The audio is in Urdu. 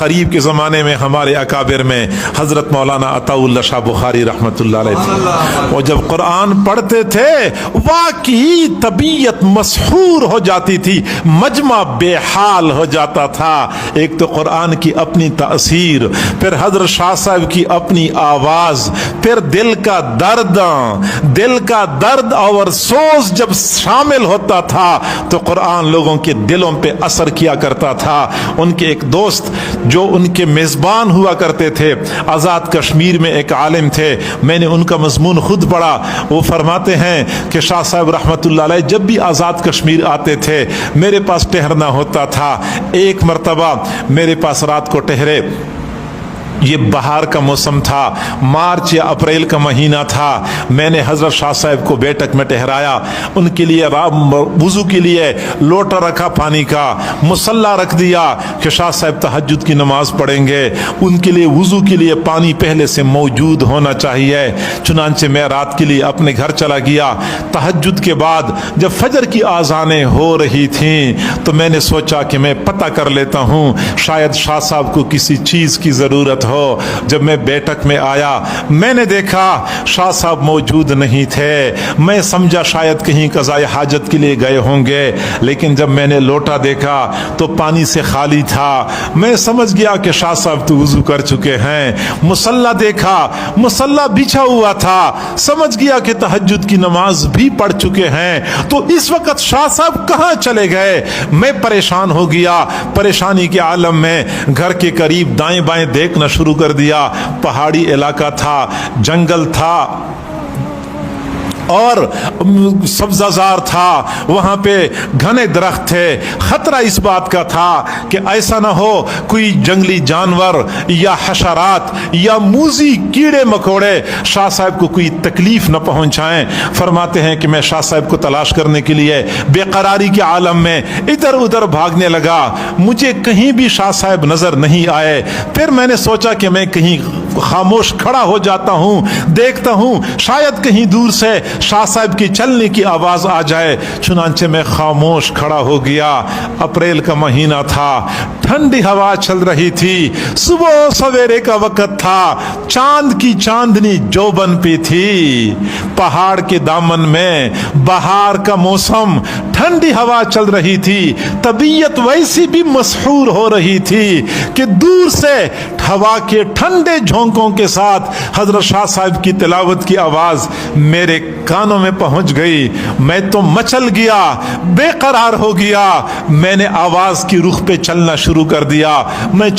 قریب کے زمانے میں ہمارے اکابر میں حضرت مولانا عطاءاللہ شاہ بخاری رحمۃ اللہ علیہ تھے. وہ جب قرآن پڑھتے تھے واقعی طبیعت مسحور ہو جاتی تھی، مجمع بے حال ہو جاتا تھا. ایک تو قرآن کی اپنی تاثیر، پھر حضرت شاہ صاحب کی اپنی آواز، پھر دل کا درد اور افسوس جب شامل ہوتا تھا تو قرآن لوگوں کے دلوں پہ اثر کیا کرتا تھا. ان کے ایک دوست جو ان کے میزبان ہوا کرتے تھے، آزاد کشمیر میں ایک عالم تھے، میں نے ان کا مضمون خود پڑھا. وہ فرماتے ہیں کہ شاہ صاحب رحمۃ اللہ علیہ جب بھی آزاد کشمیر آتے تھے میرے پاس ٹھہرنا ہوتا تھا. ایک مرتبہ میرے پاس رات کو ٹھہرے. یہ بہار کا موسم تھا، مارچ یا اپریل کا مہینہ تھا. میں نے حضرت شاہ صاحب کو بیٹھک میں ٹھہرایا. ان کے لیے وضو کے لیے لوٹا رکھا پانی کا، مصلی رکھ دیا کہ شاہ صاحب تہجد کی نماز پڑھیں گے، ان کے لیے وضو کے لیے پانی پہلے سے موجود ہونا چاہیے. چنانچہ میں رات کے لیے اپنے گھر چلا گیا. تہجد کے بعد جب فجر کی آذانیں ہو رہی تھیں تو میں نے سوچا کہ میں پتہ کر لیتا ہوں شاید شاہ صاحب کو کسی چیز کی ضرورت ہو. جب میں بیٹھک میں آیا میں نے دیکھا شاہ صاحب موجود نہیں تھے. میں سمجھا شاید کہیں قضاء حاجت کے لیے گئے ہوں گے، لیکن جب میں نے لوٹا دیکھا تو پانی سے خالی تھا. میں سمجھ گیا کہ شاہ صاحب تو وضو کر چکے ہیں. مصلی دیکھا، مصلی بچھا ہوا تھا. سمجھ گیا کہ تہجد کی نماز بھی پڑھ چکے ہیں. تو اس وقت شاہ صاحب کہاں چلے گئے؟ میں پریشان ہو گیا. پریشانی کے عالم میں گھر کے قریب دائیں بائیں دیکھنا شروع کر دیا. پہاڑی علاقہ تھا، جنگل تھا اور سبزہ تھا، وہاں پہ گھنے درخت تھے. خطرہ اس بات کا تھا کہ ایسا نہ ہو کوئی جنگلی جانور یا حشرات یا موذی کیڑے مکوڑے شاہ صاحب کو کوئی تکلیف نہ پہنچائیں. فرماتے ہیں کہ میں شاہ صاحب کو تلاش کرنے کے لیے بے قراری کے عالم میں ادھر ادھر بھاگنے لگا. مجھے کہیں بھی شاہ صاحب نظر نہیں آئے. پھر میں نے سوچا کہ میں کہیں خاموش کھڑا ہو جاتا ہوں، دیکھتا ہوں شاید کہیں دور سے شاہ صاحب کی چلنے کی آواز آ جائے. چنانچہ میں خاموش کھڑا ہو گیا. اپریل کا مہینہ تھا، ٹھنڈی ہوا چل رہی تھی، صبح سویرے کا وقت تھا، چاند کی چاندنی جوبن پہ تھی. پہاڑ کے دامن میں بہار کا موسم، ٹھنڈی ہوا چل رہی تھی. طبیعت ویسی بھی مسحور ہو رہی تھی کہ دور سے ہوا کے ٹھنڈے جھونکوں کے ساتھ حضرت شاہ صاحب کی تلاوت کی آواز میرے کانوں میں پہنچ گئی. میں تو مچل گیا، بے قرار ہو گیا. میں نے آواز کی رخ پہ چلنا شروع کر دیا. میں